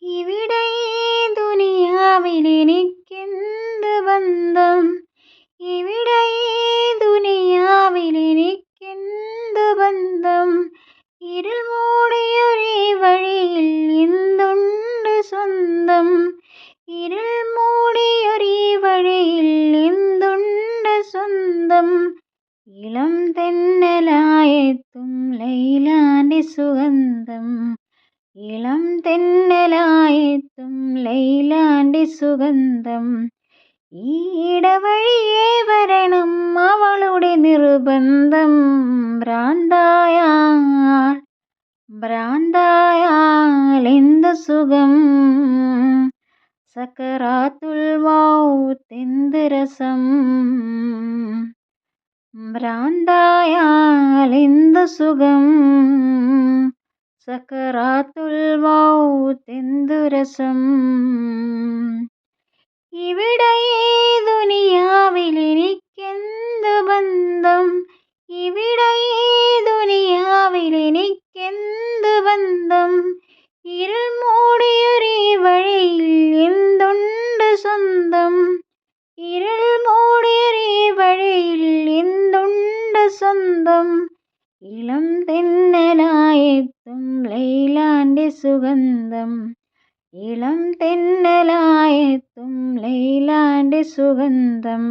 ഇവിടെ ഈ ദുനിയാവിലെനിക്കെന്ത് ബന്ധം? ഇവിടെ ഈ ദുനിയാവിലെനിക്കെന്ത് ബന്ധം? ഇരുൾ മൂടിയൊരീ വഴിയിൽ എന്തുണ്ട് സ്വന്തം? ഇരുൾ മൂടിയൊരീ വഴിയിൽ എന്തുണ്ട് സ്വന്തം? ഇളം തെന്നലായെത്തും ലൈലാന്റെ സുഗന്ധം. ഇളം തെന്നലായെത്തും ലൈലാന്റെ സുഗന്ധം. ഈ ഇടവഴിയേ വരണം അവളുടെ നിർബന്ധം. ഭ്രാന്തായാൽ എന്ത് സുഖം? സക്കറാത്തുൽ മൗത്ത് രസം. ഭ്രാന്തായാൽ എന്ത് സുഖം? സക്കറാത്തുൽ മൗത്ത് രസം. ഇവിടെ ഈ ദുനിയാവിലെനിക്കെന്ത് ബന്ധം? ഇവിടെ ഈ ദുനിയാവിലെനിക്കെന്ത് ബന്ധം? ഇരുൾ മൂടിയൊരീ വഴിയിൽ എന്തുണ്ട് സ്വന്തം? ഇരുൾ മൂടിയൊരീ വഴിയിൽ എന്തുണ്ട് സ്വന്തം? ഇളം തെന്നലായെത്തും ലൈലാന്റെ സുഗന്ധം. ഇളം തെന്നലായെത്തും ലൈലാന്റെ സുഗന്ധം.